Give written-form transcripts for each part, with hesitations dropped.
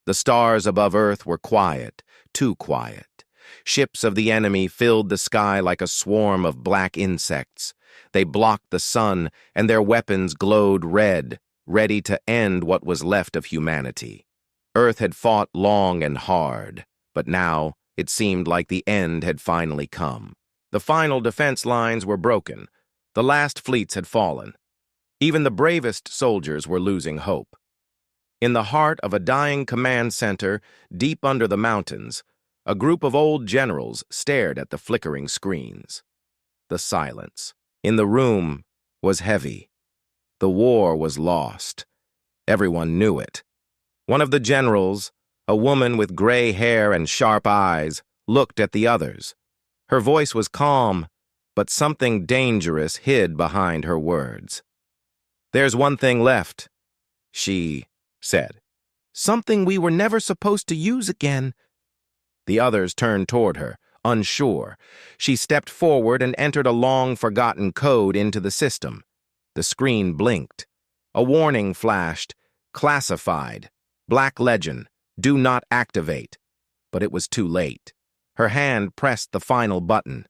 The stars above Earth were quiet, too quiet. Ships of the enemy filled the sky like a swarm of black insects. They blocked the sun, and their weapons glowed red, ready to end what was left of humanity. Earth had fought long and hard, but now it seemed like the end had finally come. The final defense lines were broken. The last fleets had fallen. Even the bravest soldiers were losing hope. In the heart of a dying command center, deep under the mountains, a group of old generals stared at the flickering screens. The silence in the room was heavy. The war was lost. Everyone knew it. One of the generals, a woman with gray hair and sharp eyes, looked at the others. Her voice was calm, but something dangerous hid behind her words. "There's one thing left," she said. "Something we were never supposed to use again." The others turned toward her, unsure. She stepped forward and entered a long-forgotten code into the system. The screen blinked. A warning flashed. "Classified. Black legend. Do not activate." But it was too late. Her hand pressed the final button.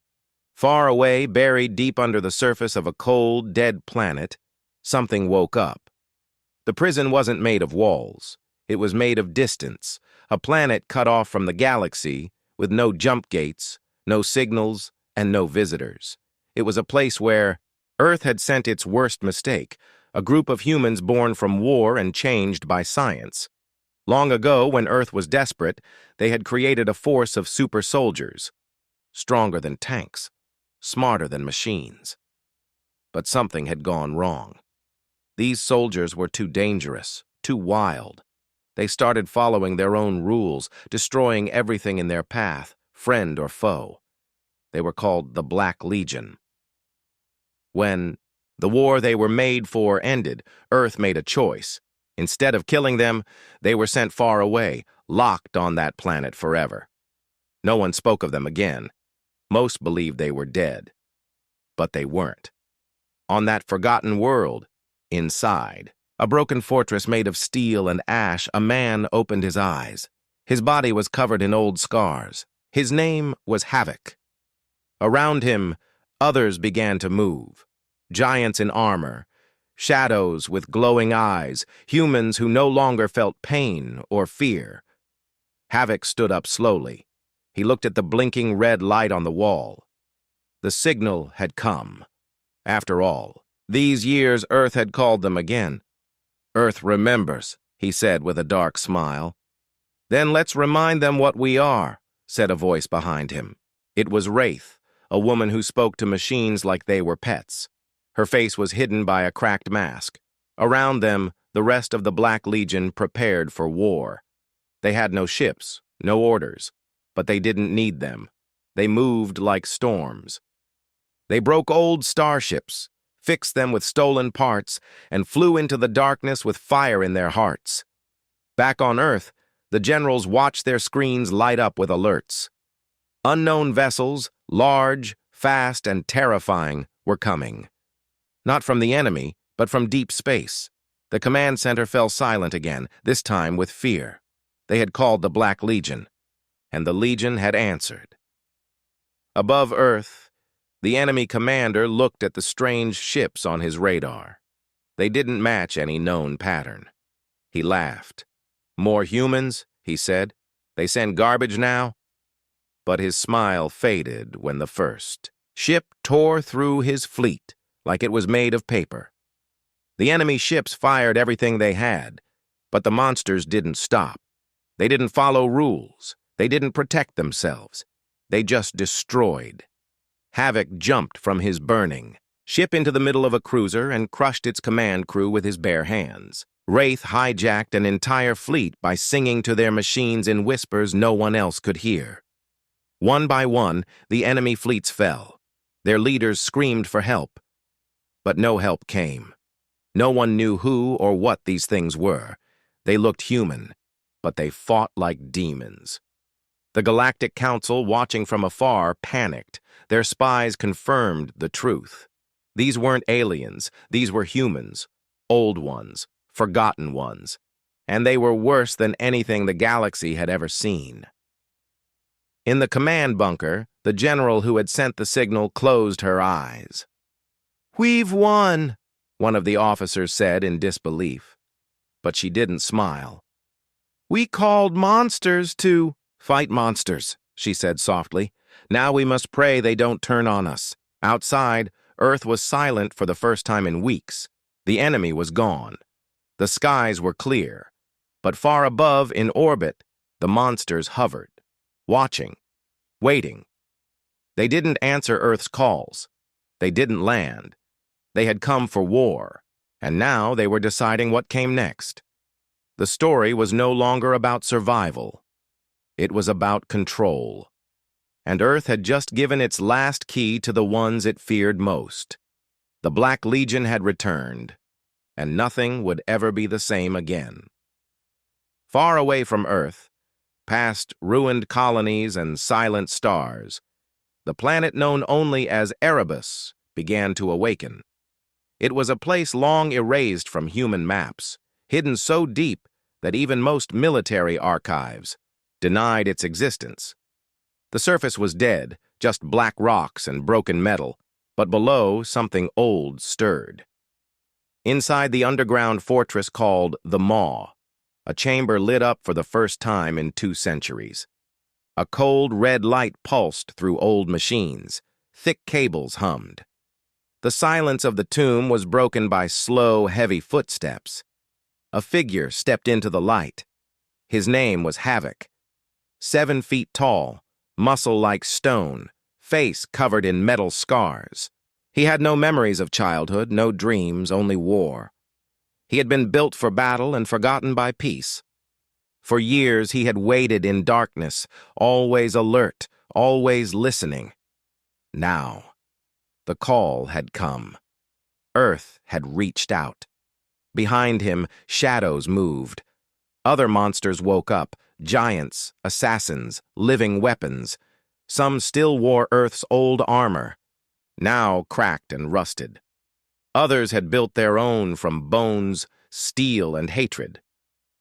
Far away, buried deep under the surface of a cold, dead planet, something woke up. The prison wasn't made of walls. It was made of distance, a planet cut off from the galaxy, with no jump gates, no signals, and no visitors. It was a place where Earth had sent its worst mistake, a group of humans born from war and changed by science. Long ago, when Earth was desperate, they had created a force of super soldiers, stronger than tanks, smarter than machines. But something had gone wrong. These soldiers were too dangerous, too wild. They started following their own rules, destroying everything in their path, friend or foe. They were called the Black Legion. When the war they were made for ended, Earth made a choice. Instead of killing them, they were sent far away, locked on that planet forever. No one spoke of them again. Most believed they were dead. But they weren't. On that forgotten world, inside, a broken fortress made of steel and ash, a man opened his eyes. His body was covered in old scars. His name was Havoc. Around him, others began to move. Giants in armor, shadows with glowing eyes, humans who no longer felt pain or fear. Havoc stood up slowly. He looked at the blinking red light on the wall. The signal had come. After all, these years Earth had called them again. "Earth remembers," he said with a dark smile. "Then let's remind them what we are," said a voice behind him. It was Wraith, a woman who spoke to machines like they were pets. Her face was hidden by a cracked mask. Around them, the rest of the Black Legion prepared for war. They had no ships, no orders, but they didn't need them. They moved like storms. They broke old starships, fixed them with stolen parts, and flew into the darkness with fire in their hearts. Back on Earth, the generals watched their screens light up with alerts. Unknown vessels, large, fast, and terrifying, were coming. Not from the enemy, but from deep space. The command center fell silent again, this time with fear. They had called the Black Legion, and the Legion had answered. Above Earth, the enemy commander looked at the strange ships on his radar. They didn't match any known pattern. He laughed. "More humans," he said. "They send garbage now?" But his smile faded when the first ship tore through his fleet like it was made of paper. The enemy ships fired everything they had, but the monsters didn't stop. They didn't follow rules. They didn't protect themselves. They just destroyed. Havoc jumped from his burning ship into the middle of a cruiser and crushed its command crew with his bare hands. Wraith hijacked an entire fleet by singing to their machines in whispers no one else could hear. One by one, the enemy fleets fell. Their leaders screamed for help. But no help came. No one knew who or what these things were. They looked human, but they fought like demons. The Galactic Council, watching from afar, panicked. Their spies confirmed the truth. These weren't aliens. These were humans. Old ones. Forgotten ones. and they were worse than anything the galaxy had ever seen. In the command bunker, the general who had sent the signal closed her eyes. "We've won," one of the officers said in disbelief. But she didn't smile. "We called monsters to—" "Fight monsters," she said softly. "Now we must pray they don't turn on us." Outside, Earth was silent for the first time in weeks. The enemy was gone. The skies were clear. But far above, in orbit, the monsters hovered, watching, waiting. They didn't answer Earth's calls. They didn't land. They had come for war, and now they were deciding what came next. The story was no longer about survival. It was about control. And Earth had just given its last key to the ones it feared most. The Black Legion had returned, and nothing would ever be the same again. Far away from Earth, past ruined colonies and silent stars, the planet known only as Erebus began to awaken. It was a place long erased from human maps, hidden so deep that even most military archives denied its existence. The surface was dead, just black rocks and broken metal, but below something old stirred. Inside the underground fortress called the Maw, a chamber lit up for the first time in 2 centuries. A cold red light pulsed through old machines. Thick cables hummed. The silence of the tomb was broken by slow, heavy footsteps. A figure stepped into the light. His name was Havoc. 7 feet tall, muscle like stone, face covered in metal scars. He had no memories of childhood, no dreams, only war. He had been built for battle and forgotten by peace. For years he had waited in darkness, always alert, always listening. Now, the call had come. Earth had reached out. Behind him, shadows moved. Other monsters woke up, giants, assassins, living weapons. Some still wore Earth's old armor, now cracked and rusted. Others had built their own from bones, steel, and hatred.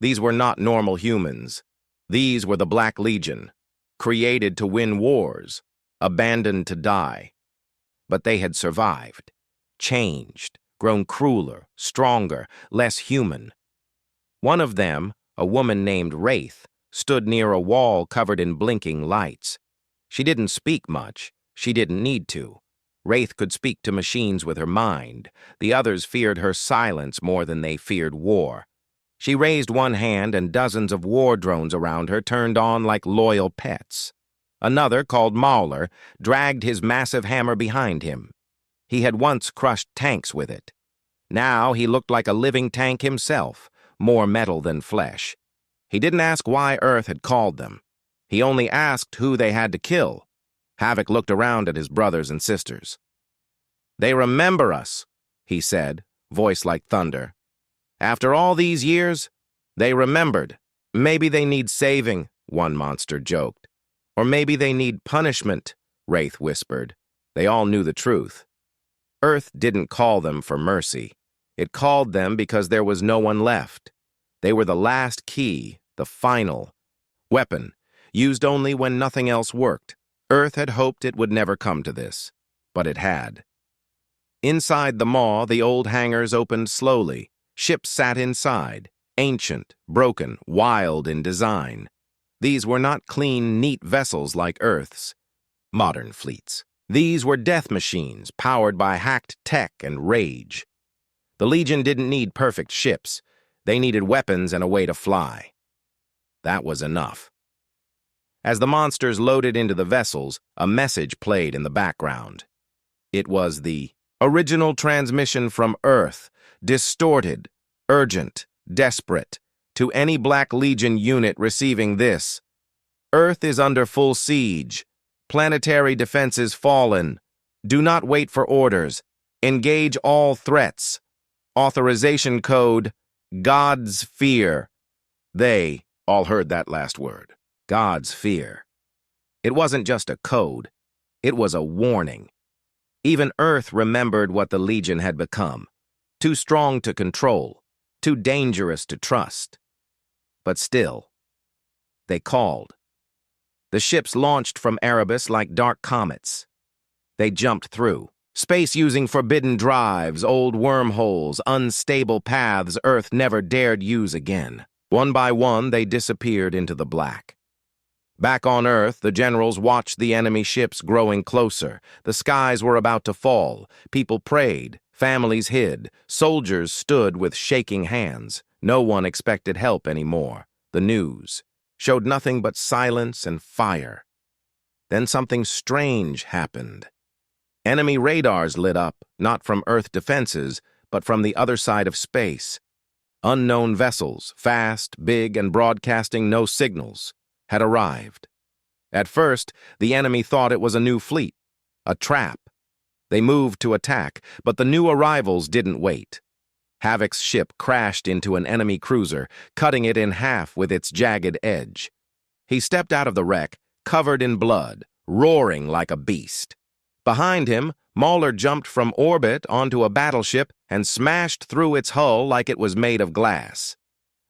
These were not normal humans. These were the Black Legion, created to win wars, abandoned to die. But they had survived, changed, grown crueler, stronger, less human. One of them, a woman named Wraith, stood near a wall covered in blinking lights. She didn't speak much. She didn't need to. Wraith could speak to machines with her mind. The others feared her silence more than they feared war. She raised one hand and dozens of war drones around her turned on like loyal pets. Another, called Mauler, dragged his massive hammer behind him. He had once crushed tanks with it. Now he looked like a living tank himself, more metal than flesh. He didn't ask why Earth had called them. He only asked who they had to kill. Havoc looked around at his brothers and sisters. "They remember us," he said, voice like thunder. "After all these years, they remembered. Maybe they need saving," one monster joked. "Or maybe they need punishment," Wraith whispered. They all knew the truth. Earth didn't call them for mercy. It called them because there was no one left. They were the last key, the final weapon, used only when nothing else worked. Earth had hoped it would never come to this, but it had. Inside the Maw, the old hangars opened slowly. Ships sat inside, ancient, broken, wild in design. These were not clean, neat vessels like Earth's modern fleets. These were death machines powered by hacked tech and rage. The Legion didn't need perfect ships. They needed weapons and a way to fly. That was enough. As the monsters loaded into the vessels, a message played in the background. It was the original transmission from Earth, distorted, urgent, desperate. To any Black Legion unit receiving this: Earth is under full siege. Planetary defenses fallen. Do not wait for orders. Engage all threats. Authorization code, God's fear. They all heard that last word. God's fear. It wasn't just a code. It was a warning. Even Earth remembered what the Legion had become. Too strong to control. Too dangerous to trust. But still, they called. The ships launched from Erebus like dark comets. They jumped through. Space using forbidden drives, old wormholes, unstable paths Earth never dared use again. One by one, they disappeared into the black. Back on Earth, the generals watched the enemy ships growing closer. The skies were about to fall. People prayed. Families hid. Soldiers stood with shaking hands. No one expected help anymore. The news showed nothing but silence and fire. Then something strange happened. Enemy radars lit up, not from Earth defenses, but from the other side of space. Unknown vessels, fast, big, and broadcasting no signals, had arrived. At first, the enemy thought it was a new fleet, a trap. They moved to attack, but the new arrivals didn't wait. Havoc's ship crashed into an enemy cruiser, cutting it in half with its jagged edge. He stepped out of the wreck, covered in blood, roaring like a beast. Behind him, Mauler jumped from orbit onto a battleship and smashed through its hull like it was made of glass.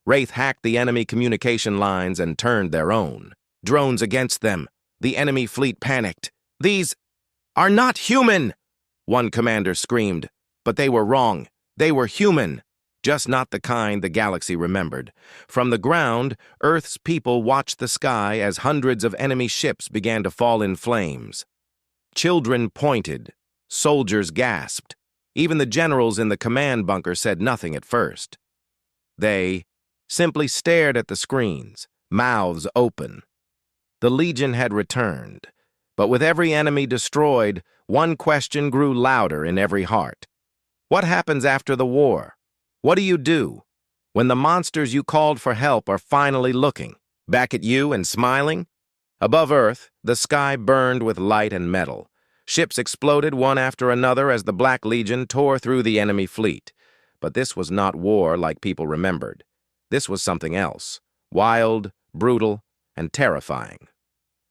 Wraith hacked the enemy communication lines and turned their own. Drones against them. The enemy fleet panicked. "These are not human!" one commander screamed. But they were wrong. They were human, just not the kind the galaxy remembered. From the ground, Earth's people watched the sky as hundreds of enemy ships began to fall in flames. Children pointed. Soldiers gasped. Even the generals in the command bunker said nothing at first. They simply stared at the screens, mouths open. The Legion had returned, but with every enemy destroyed, one question grew louder in every heart. What happens after the war? What do you do when the monsters you called for help are finally looking back at you and smiling? Above Earth, the sky burned with light and metal. Ships exploded one after another as the Black Legion tore through the enemy fleet. But this was not war like people remembered. This was something else, wild, brutal, and terrifying.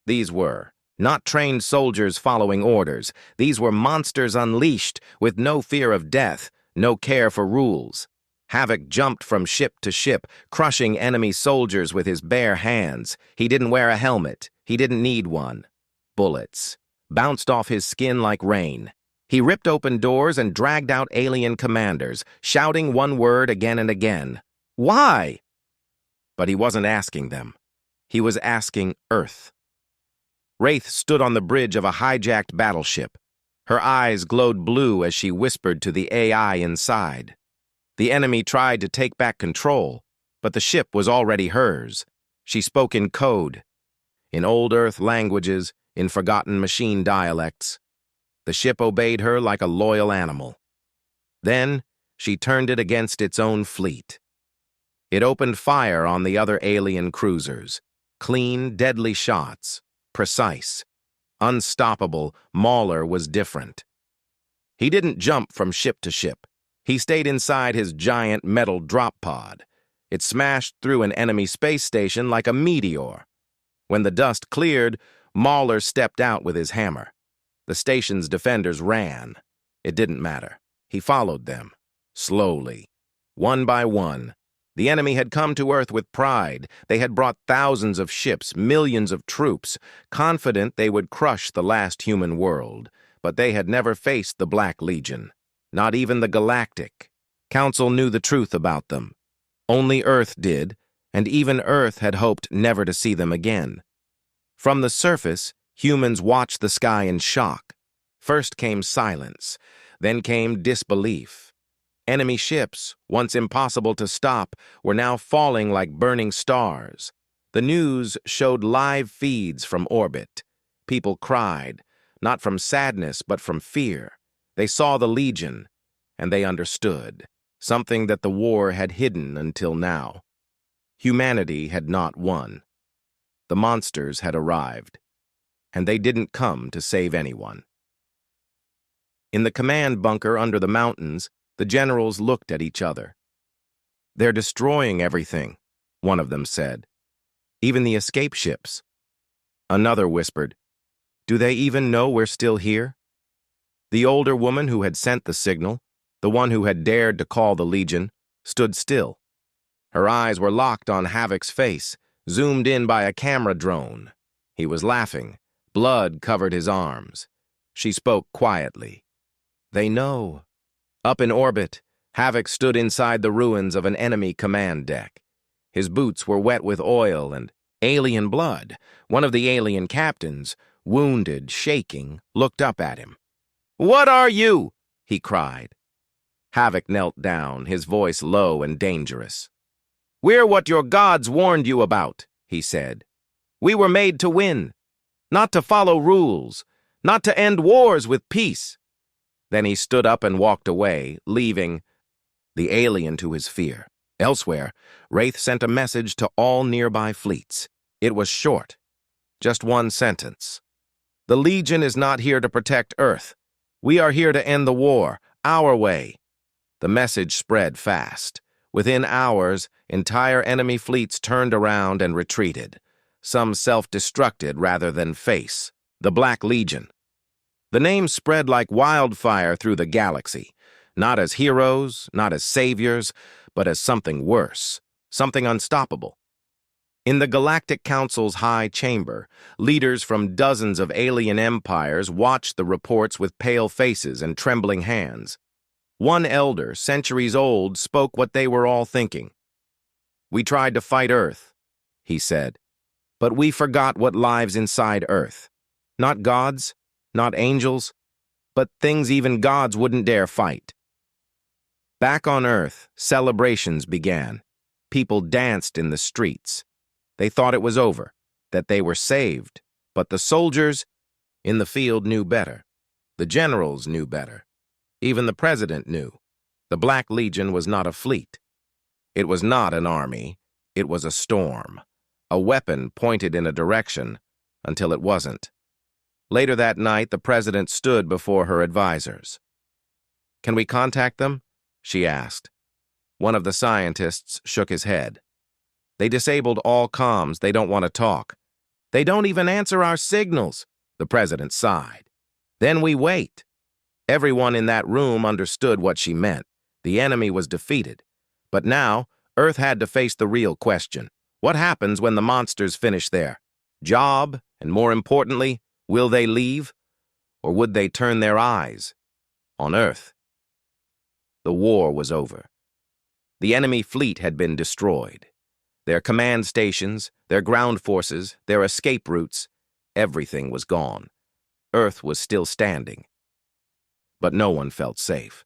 These were not trained soldiers following orders. These were monsters unleashed, with no fear of death, no care for rules. Havoc jumped from ship to ship, crushing enemy soldiers with his bare hands. He didn't wear a helmet. He didn't need one. Bullets bounced off his skin like rain. He ripped open doors and dragged out alien commanders, shouting one word again and again. Why? But he wasn't asking them. He was asking Earth. Wraith stood on the bridge of a hijacked battleship. Her eyes glowed blue as she whispered to the AI inside. The enemy tried to take back control, but the ship was already hers. She spoke in code, in old Earth languages, in forgotten machine dialects. The ship obeyed her like a loyal animal. Then she turned it against its own fleet. It opened fire on the other alien cruisers. Clean, deadly shots. Precise. Unstoppable. Mauler was different. He didn't jump from ship to ship. He stayed inside his giant metal drop pod. It smashed through an enemy space station like a meteor. When the dust cleared, Mauler stepped out with his hammer. The station's defenders ran. It didn't matter. He followed them. Slowly. One by one. The enemy had come to Earth with pride. They had brought thousands of ships, millions of troops, confident they would crush the last human world. But they had never faced the Black Legion. Not even the Galactic. Council knew the truth about them. Only Earth did, and even Earth had hoped never to see them again. From the surface, humans watched the sky in shock. First came silence, then came disbelief. Enemy ships, once impossible to stop, were now falling like burning stars. The news showed live feeds from orbit. People cried, not from sadness but from fear. They saw the Legion, and they understood, something that the war had hidden until now. Humanity had not won. The monsters had arrived, and they didn't come to save anyone. In the command bunker under the mountains, the generals looked at each other. "They're destroying everything," one of them said. "Even the escape ships." Another whispered, "Do they even know we're still here?" The older woman who had sent the signal, the one who had dared to call the Legion, stood still. Her eyes were locked on Havoc's face, zoomed in by a camera drone. He was laughing. Blood covered his arms. She spoke quietly. "They know." Up in orbit, Havoc stood inside the ruins of an enemy command deck. His boots were wet with oil and alien blood. One of the alien captains, wounded, shaking, looked up at him. "What are you?" he cried. Havoc knelt down, his voice low and dangerous. "We're what your gods warned you about," he said. "We were made to win, not to follow rules, not to end wars with peace." Then he stood up and walked away, leaving the alien to his fear. Elsewhere, Wraith sent a message to all nearby fleets. It was short, just one sentence. "The Legion is not here to protect Earth. We are here to end the war, our way." The message spread fast. Within hours, entire enemy fleets turned around and retreated. Some self-destructed rather than face. The Black Legion. The name spread like wildfire through the galaxy, not as heroes, not as saviors, but as something worse, something unstoppable. In the Galactic Council's high chamber, leaders from dozens of alien empires watched the reports with pale faces and trembling hands. One elder, centuries old, spoke what they were all thinking. "We tried to fight Earth," he said, "but we forgot what lives inside Earth. Not gods, not angels, but things even gods wouldn't dare fight." Back on Earth, celebrations began. People danced in the streets. They thought it was over, that they were saved, but the soldiers in the field knew better. The generals knew better. Even the president knew. The Black Legion was not a fleet. It was not an army. It was a storm. A weapon pointed in a direction until it wasn't. Later that night, the president stood before her advisors. "Can we contact them?" she asked. One of the scientists shook his head. "They disabled all comms. They don't want to talk." "They don't even answer our signals," the president sighed. "Then we wait." Everyone in that room understood what she meant. The enemy was defeated. But now, Earth had to face the real question. What happens when the monsters finish their job? And more importantly, will they leave? Or would they turn their eyes on Earth? The war was over. The enemy fleet had been destroyed. Their command stations, their ground forces, their escape routes, everything was gone. Earth was still standing. But no one felt safe.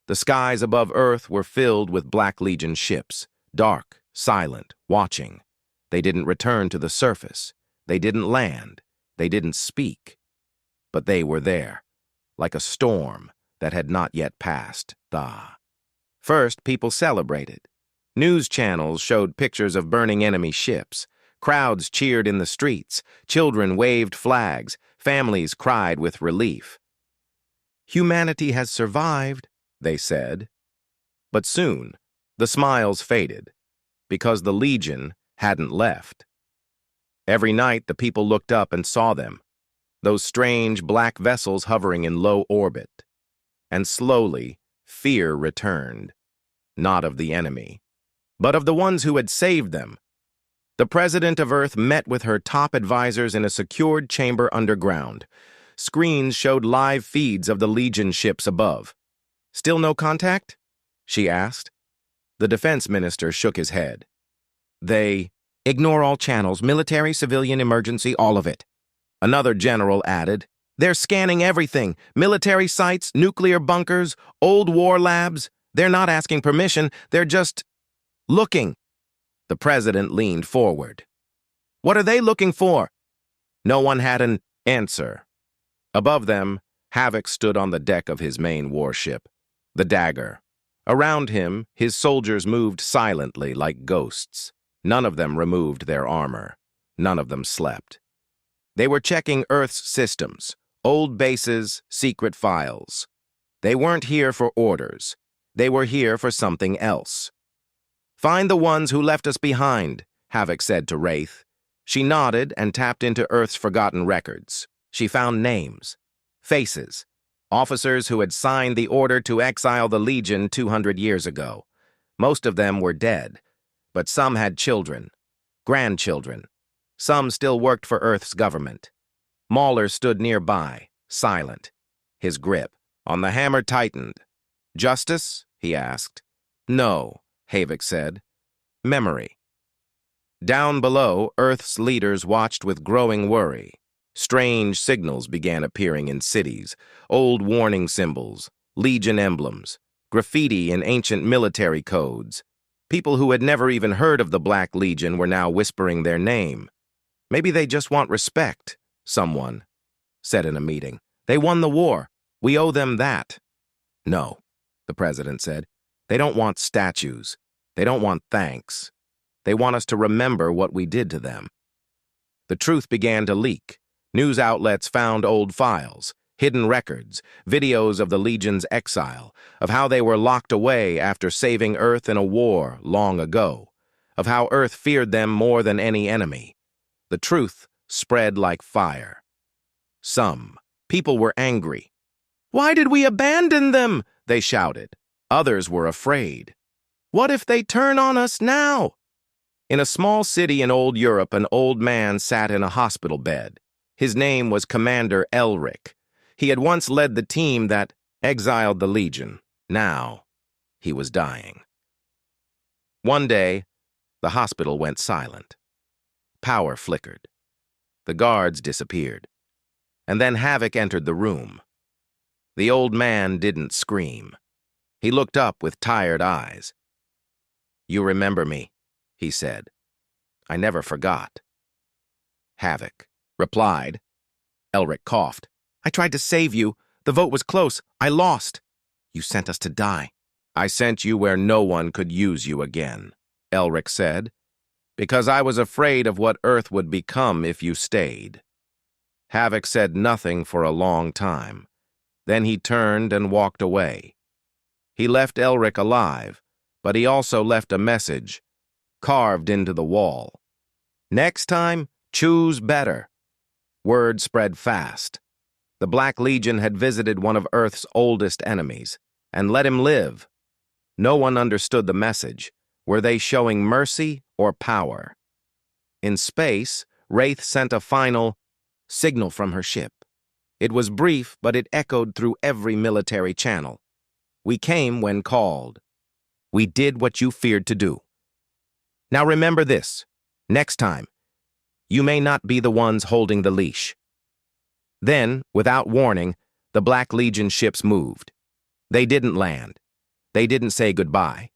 The skies above Earth were filled with Black Legion ships, dark, silent, watching. They didn't return to the surface. They didn't land. They didn't speak. But they were there, like a storm that had not yet passed. First, people celebrated. News channels showed pictures of burning enemy ships. Crowds cheered in the streets. Children waved flags. Families cried with relief. "Humanity has survived," they said. But soon, the smiles faded, because the Legion hadn't left. Every night, the people looked up and saw them, those strange black vessels hovering in low orbit. And slowly, fear returned, not of the enemy, but of the ones who had saved them. The president of Earth met with her top advisors in a secured chamber underground. Screens showed live feeds of the Legion ships above. "Still no contact?" she asked. The defense minister shook his head. "They ignore all channels, military, civilian, emergency, all of it." Another general added, "They're scanning everything, military sites, nuclear bunkers, old war labs. They're not asking permission, they're just looking." The president leaned forward. "What are they looking for?" No one had an answer. Above them, Havoc stood on the deck of his main warship, the Dagger. Around him, his soldiers moved silently like ghosts. None of them removed their armor. None of them slept. They were checking Earth's systems, old bases, secret files. They weren't here for orders. They were here for something else. "Find the ones who left us behind," Havoc said to Wraith. She nodded and tapped into Earth's forgotten records. She found names, faces, officers who had signed the order to exile the Legion 200 years ago. Most of them were dead. But some had children, grandchildren. Some still worked for Earth's government. Mahler stood nearby, silent, his grip on the hammer tightened. "Justice?" he asked. "No," Havik said. "Memory." Down below, Earth's leaders watched with growing worry. Strange signals began appearing in cities, old warning symbols, Legion emblems, graffiti in ancient military codes. People who had never even heard of the Black Legion were now whispering their name. "Maybe they just want respect," someone said in a meeting. "They won the war. We owe them that." "No," the president said. "They don't want statues. They don't want thanks. They want us to remember what we did to them." The truth began to leak. News outlets found old files, hidden records, videos of the Legion's exile, of how they were locked away after saving Earth in a war long ago, of how Earth feared them more than any enemy. The truth spread like fire. Some people were angry. "Why did we abandon them?" they shouted. Others were afraid. "What if they turn on us now?" In a small city in old Europe, an old man sat in a hospital bed. His name was Commander Elric. He had once led the team that exiled the Legion. Now, he was dying. One day, the hospital went silent. Power flickered. The guards disappeared. And then Havik entered the room. The old man didn't scream. He looked up with tired eyes. "You remember me," he said. "I never forgot." Havik replied. Elric coughed. "I tried to save you. The vote was close. I lost. You sent us to die." "I sent you where no one could use you again," Elric said, "because I was afraid of what Earth would become if you stayed." Havik said nothing for a long time. Then he turned and walked away. He left Elric alive, but he also left a message, carved into the wall. "Next time, choose better." Word spread fast. The Black Legion had visited one of Earth's oldest enemies, and let him live. No one understood the message. Were they showing mercy or power? In space, Wraith sent a final signal from her ship. It was brief, but it echoed through every military channel. "We came when called. We did what you feared to do. Now remember this. Next time, you may not be the ones holding the leash." Then, without warning, the Black Legion ships moved. They didn't land. They didn't say goodbye.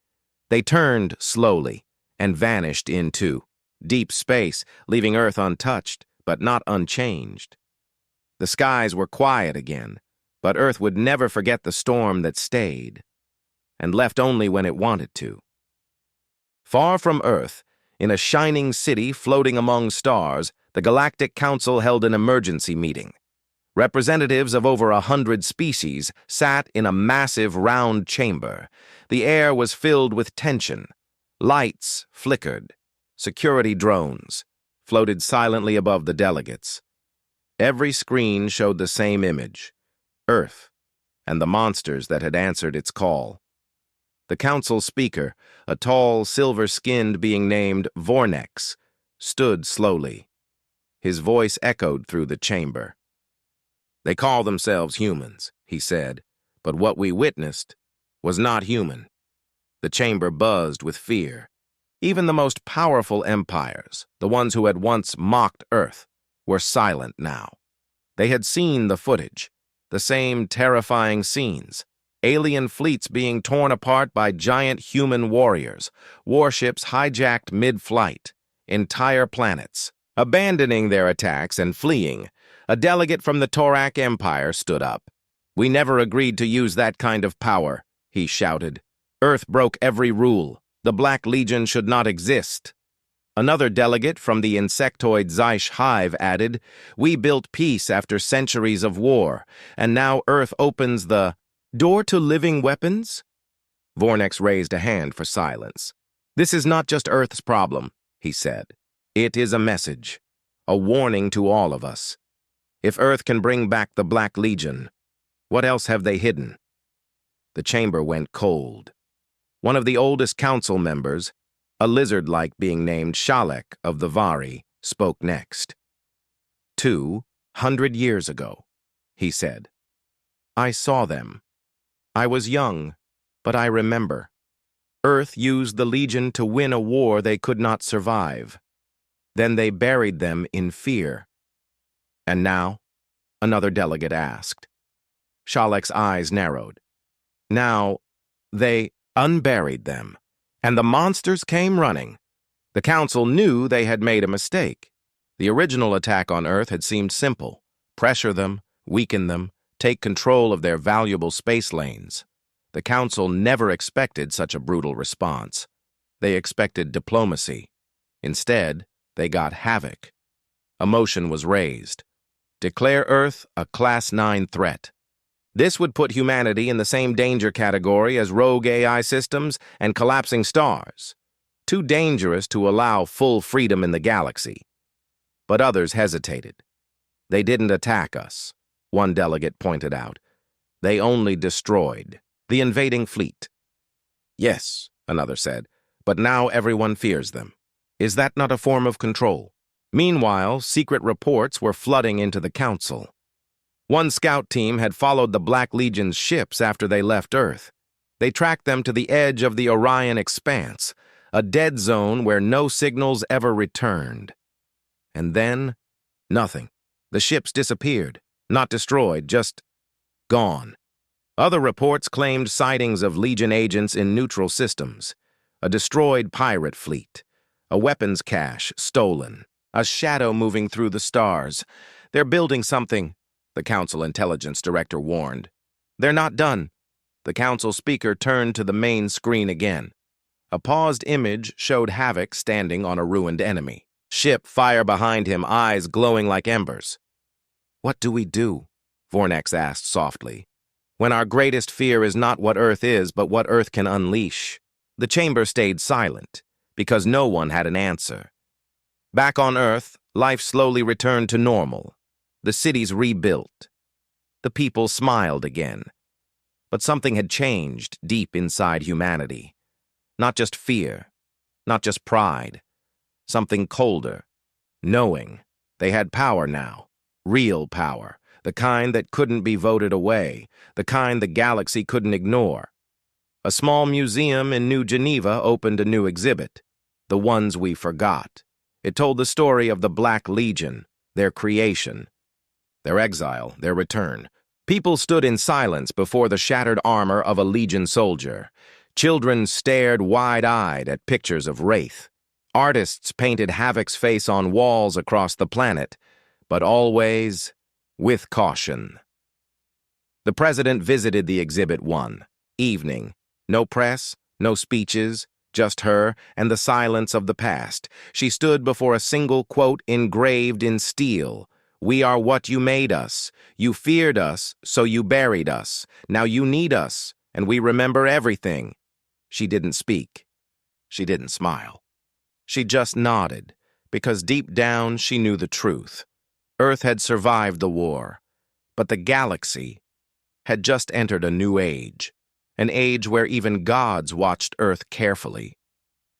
They turned slowly and vanished into deep space, leaving Earth untouched, but not unchanged. The skies were quiet again, but Earth would never forget the storm that stayed, and left only when it wanted to. Far from Earth, in a shining city floating among stars, the Galactic Council held an emergency meeting. Representatives of over 100 species sat in a massive round chamber. The air was filled with tension. Lights flickered. Security drones floated silently above the delegates. Every screen showed the same image: Earth and the monsters that had answered its call. The council speaker, a tall, silver-skinned being named Vornex, stood slowly. His voice echoed through the chamber. "They call themselves humans," he said, "but what we witnessed was not human." The chamber buzzed with fear. Even the most powerful empires, the ones who had once mocked Earth, were silent now. They had seen the footage, the same terrifying scenes. Alien fleets being torn apart by giant human warriors, warships hijacked mid-flight, entire planets abandoning their attacks and fleeing. A delegate from the Torak Empire stood up. "We never agreed to use that kind of power," he shouted. "Earth broke every rule. The Black Legion should not exist." Another delegate from the insectoid Zeish hive added, "We built peace after centuries of war, and now Earth opens the door to living weapons?" Vornex raised a hand for silence. "This is not just Earth's problem," he said. "It is a message, a warning to all of us. If Earth can bring back the Black Legion, what else have they hidden?" The chamber went cold. One of the oldest council members, A lizard-like being named Shalek of the Vari spoke next. 200 years ago, he said. I saw them. I was young, but I remember. Earth used the Legion to win a war they could not survive. Then they buried them in fear. And now? Another delegate asked. Shalek's eyes narrowed. Now, they unburied them, and the monsters came running. The Council knew they had made a mistake. The original attack on Earth had seemed simple. Pressure them, weaken them, take control of their valuable space lanes. The Council never expected such a brutal response. They expected diplomacy. Instead, they got havoc. A motion was raised. Declare Earth a Class 9 threat. This would put humanity in the same danger category as rogue AI systems and collapsing stars. Too dangerous to allow full freedom in the galaxy. But others hesitated. They didn't attack us, one delegate pointed out. They only destroyed the invading fleet. Yes, another said, but now everyone fears them. Is that not a form of control? Meanwhile, secret reports were flooding into the Council. One scout team had followed the Black Legion's ships after they left Earth. They tracked them to the edge of the Orion Expanse, a dead zone where no signals ever returned. And then, nothing. The ships disappeared, not destroyed, just gone. Other reports claimed sightings of Legion agents in neutral systems, a destroyed pirate fleet, a weapons cache stolen, a shadow moving through the stars. They're building something, the Council Intelligence Director warned. They're not done. The Council speaker turned to the main screen again. A paused image showed Havoc standing on a ruined enemy. Ship fire behind him, eyes glowing like embers. What do we do? Vornex asked softly. When our greatest fear is not what Earth is, but what Earth can unleash. The chamber stayed silent, because no one had an answer. Back on Earth, life slowly returned to normal. The cities rebuilt. The people smiled again. But something had changed deep inside humanity. Not just fear, not just pride. Something colder. Knowing they had power now. Real power. The kind that couldn't be voted away. The kind the galaxy couldn't ignore. A small museum in New Geneva opened a new exhibit. The Ones We Forgot. It told the story of the Black Legion, their creation, their exile, their return. People stood in silence before the shattered armor of a Legion soldier. Children stared wide-eyed at pictures of Wraith. Artists painted Havoc's face on walls across the planet, but always with caution. The president visited the exhibit one evening. No press, no speeches, just her and the silence of the past. She stood before a single quote engraved in steel. We are what you made us. You feared us, so you buried us. Now you need us, and we remember everything. She didn't speak. She didn't smile. She just nodded, because deep down she knew the truth. Earth had survived the war, but the galaxy had just entered a new age, an age where even gods watched Earth carefully,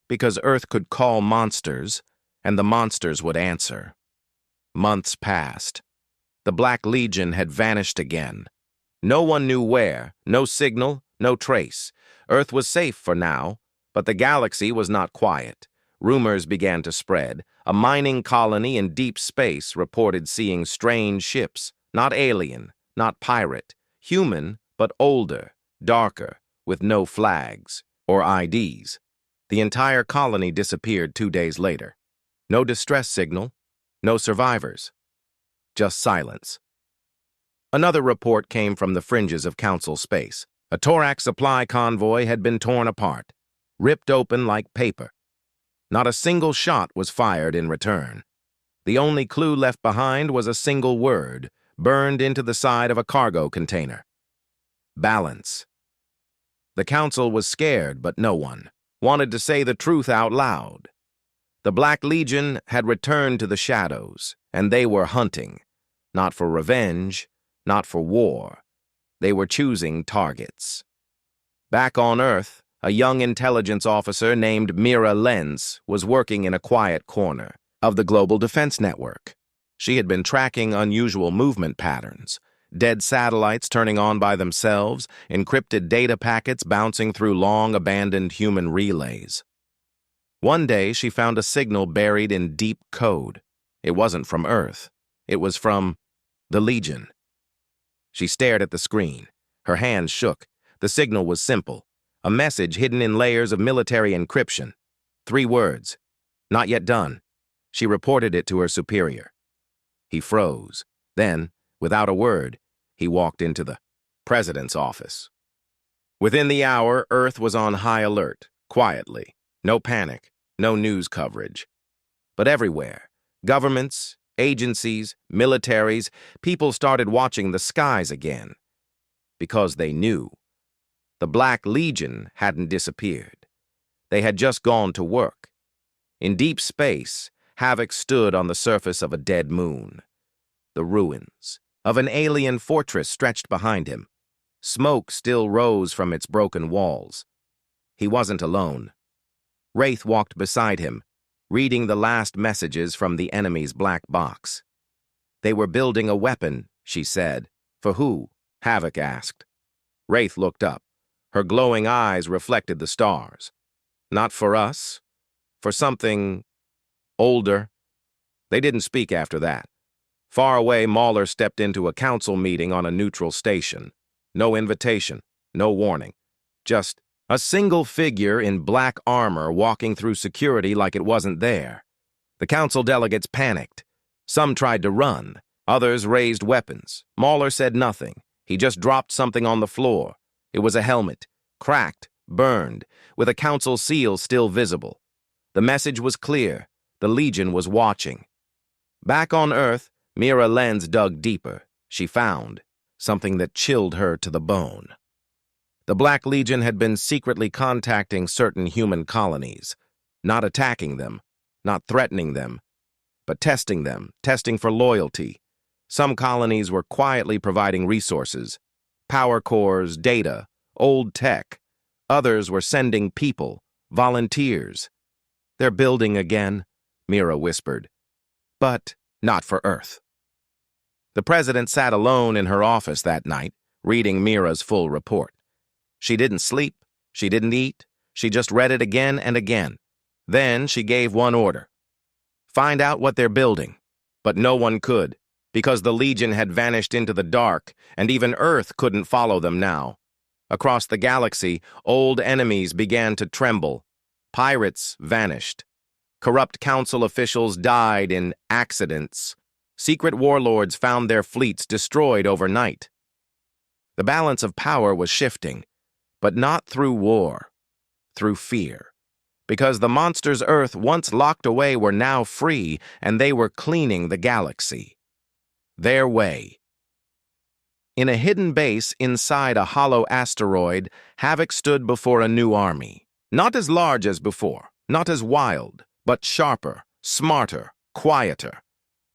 because Earth could call monsters, and the monsters would answer. Months passed. The Black Legion had vanished again. No one knew where, no signal, no trace. Earth was safe for now, but the galaxy was not quiet. Rumors began to spread. A mining colony in deep space reported seeing strange ships, not alien, not pirate, human, but older, darker, with no flags or IDs. The entire colony disappeared 2 days later. No distress signal, no survivors, just silence. Another report came from the fringes of Council space. A Torax supply convoy had been torn apart, ripped open like paper. Not a single shot was fired in return. The only clue left behind was a single word, burned into the side of a cargo container. Balance. The Council was scared, but no one wanted to say the truth out loud. The Black Legion had returned to the shadows, and they were hunting. Not for revenge, not for war. They were choosing targets. Back on Earth, A young intelligence officer named Mira Lenz was working in a quiet corner of the Global Defense Network. She had been tracking unusual movement patterns, dead satellites turning on by themselves, encrypted data packets bouncing through long-abandoned human relays. One day, she found a signal buried in deep code. It wasn't from Earth. It was from the Legion. She stared at the screen. Her hands shook. The signal was simple. A message hidden in layers of military encryption. 3 words. Not yet done. She reported it to her superior. He froze. Then, without a word, he walked into the president's office. Within the hour, Earth was on high alert, quietly. No panic, no news coverage. But everywhere, governments, agencies, militaries, people started watching the skies again. Because they knew. The Black Legion hadn't disappeared. They had just gone to work. In deep space, Havoc stood on the surface of a dead moon. The ruins of an alien fortress stretched behind him. Smoke still rose from its broken walls. He wasn't alone. Wraith walked beside him, reading the last messages from the enemy's black box. They were building a weapon, she said. For who? Havoc asked. Wraith looked up. Her glowing eyes reflected the stars. Not for us. For something older. They didn't speak after that. Far away, Mahler stepped into a council meeting on a neutral station. No invitation, no warning. Just a single figure in black armor walking through security like it wasn't there. The council delegates panicked. Some tried to run. Others raised weapons. Mahler said nothing. He just dropped something on the floor. It was a helmet, cracked, burned, with a council seal still visible. The message was clear. The Legion was watching. Back on Earth, Mira Lenz dug deeper. She found something that chilled her to the bone. The Black Legion had been secretly contacting certain human colonies, not attacking them, not threatening them, but testing them, testing for loyalty. Some colonies were quietly providing resources, power cores, data, old tech. Others were sending people, volunteers. They're building again, Mira whispered. But not for Earth. The president sat alone in her office that night, reading Mira's full report. She didn't sleep, she didn't eat, she just read it again and again. Then she gave one order. Find out what they're building. But no one could, because the Legion had vanished into the dark, and even Earth couldn't follow them now. Across the galaxy, old enemies began to tremble. Pirates vanished. Corrupt council officials died in accidents. Secret warlords found their fleets destroyed overnight. The balance of power was shifting, but not through war, through fear. Because the monsters Earth once locked away were now free, and they were cleaning the galaxy. Their way. In a hidden base inside a hollow asteroid, Havoc stood before a new army. Not as large as before, not as wild, but sharper, smarter, quieter.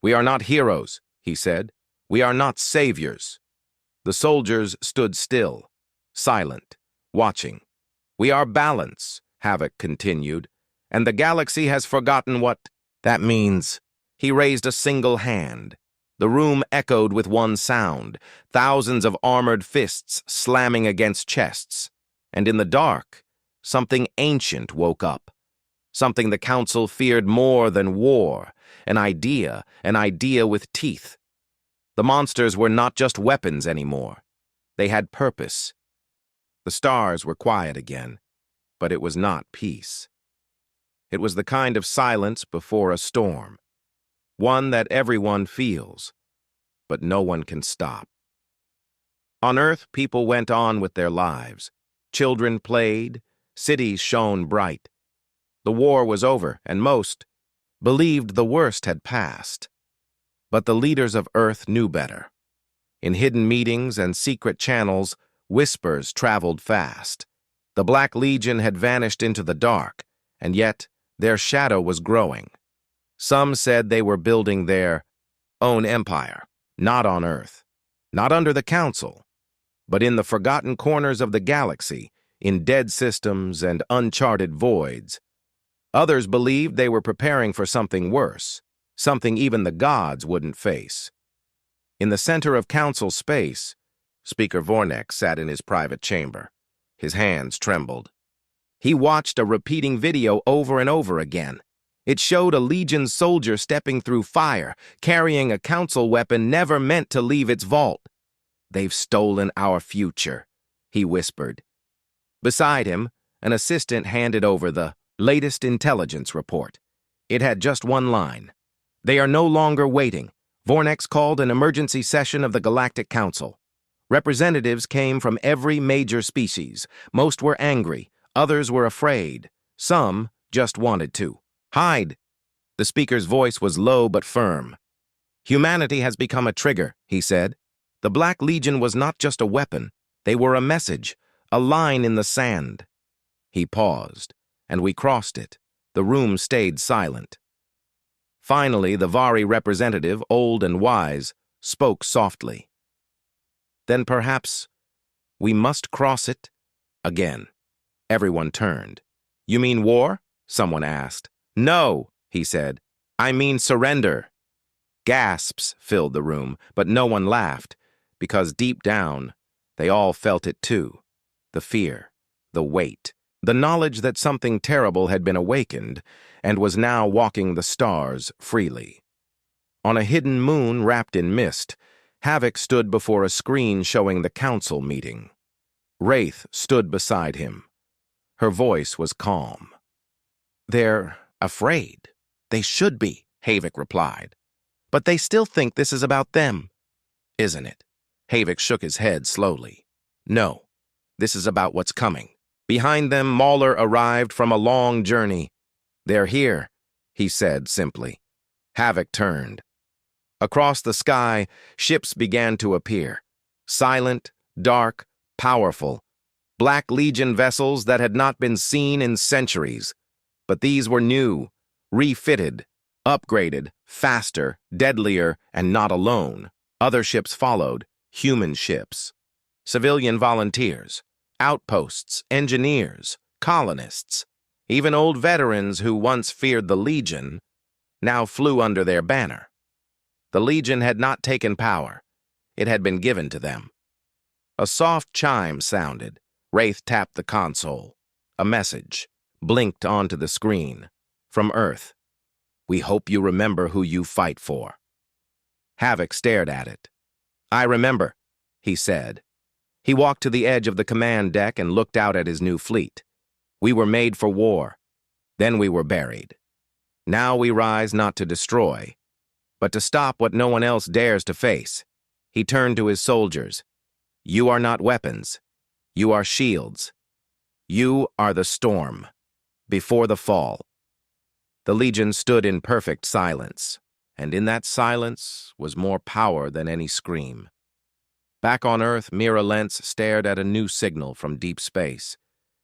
We are not heroes, he said. We are not saviors. The soldiers stood still, silent, watching. We are balance, Havoc continued, and the galaxy has forgotten what that means. He raised a single hand. The room echoed with one sound, thousands of armored fists slamming against chests. And in the dark, something ancient woke up. Something the council feared more than war, an idea with teeth. The monsters were not just weapons anymore. They had purpose. The stars were quiet again, but it was not peace. It was the kind of silence before a storm, one that everyone feels, but no one can stop. On Earth, people went on with their lives. Children played, cities shone bright. The war was over, and most believed the worst had passed. But the leaders of Earth knew better. In hidden meetings and secret channels, whispers traveled fast. The Black Legion had vanished into the dark, and yet their shadow was growing. Some said they were building their own empire, not on Earth, not under the Council, but in the forgotten corners of the galaxy, in dead systems and uncharted voids. Others believed they were preparing for something worse, something even the gods wouldn't face. In the center of council space, Speaker Vornek sat in his private chamber. His hands trembled. He watched a repeating video over and over again. It showed a Legion soldier stepping through fire, carrying a council weapon never meant to leave its vault. "They've stolen our future," he whispered. Beside him, an assistant handed over the latest intelligence report. It had just one line. "They are no longer waiting. Vornex called an emergency session of the Galactic Council. Representatives came from every major species. Most were angry. Others were afraid. Some just wanted to hide." The speaker's voice was low but firm. "Humanity has become a trigger," he said. "The Black Legion was not just a weapon. They were a message, a line in the sand." He paused, and we crossed it. The room stayed silent. Finally, the Vari representative, old and wise, spoke softly. "Then perhaps we must cross it again." Everyone turned. "You mean war?" someone asked. "No," he said. "I mean surrender." Gasps filled the room, but no one laughed, because deep down, they all felt it too. The fear, the weight, the knowledge that something terrible had been awakened and was now walking the stars freely. On a hidden moon wrapped in mist, Havoc stood before a screen showing the council meeting. Wraith stood beside him. Her voice was calm. "They're afraid. They should be," Havoc replied. "But they still think this is about them, isn't it?" Havoc shook his head slowly. "No, this is about what's coming." Behind them, Mauler arrived from a long journey. "They're here," he said simply. Havoc turned. Across the sky, ships began to appear. Silent, dark, powerful. Black Legion vessels that had not been seen in centuries. But these were new, refitted, upgraded, faster, deadlier, and not alone. Other ships followed, human ships. Civilian volunteers, outposts, engineers, colonists. Even old veterans who once feared the Legion now flew under their banner. The Legion had not taken power. It had been given to them. A soft chime sounded. Wraith tapped the console. A message blinked onto the screen. From Earth. "We hope you remember who you fight for." Havoc stared at it. "I remember," he said. He walked to the edge of the command deck and looked out at his new fleet. "We were made for war. Then we were buried. Now we rise not to destroy, but to stop what no one else dares to face." He turned to his soldiers. "You are not weapons. You are shields. You are the storm. Before the fall." The Legion stood in perfect silence, and in that silence was more power than any scream. Back on Earth, Mira Lentz stared at a new signal from deep space.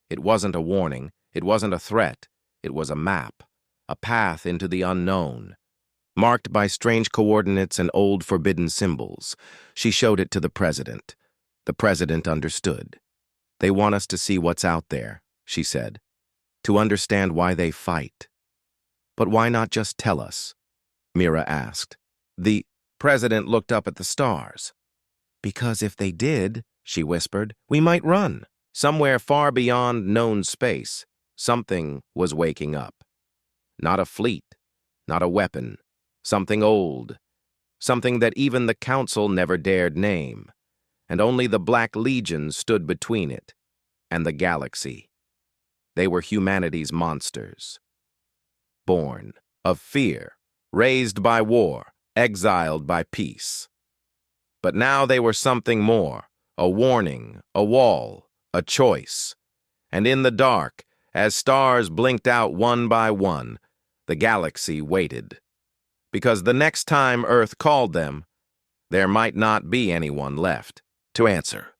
It wasn't a warning, it wasn't a threat, it was a map, a path into the unknown. Marked by strange coordinates and old forbidden symbols, she showed it to the president. The president understood. "They want us to see what's out there," she said, "to understand why they fight." "But why not just tell us?" Mira asked. The president looked up at the stars. "Because if they did," she whispered, "we might run." Somewhere far beyond known space, something was waking up. Not a fleet, not a weapon, something old, something that even the council never dared name, and only the Black Legion stood between it and the galaxy. They were humanity's monsters. Born of fear, raised by war, exiled by peace. But now they were something more, a warning, a wall, a choice. And in the dark, as stars blinked out one by one, the galaxy waited. Because the next time Earth called them, there might not be anyone left to answer.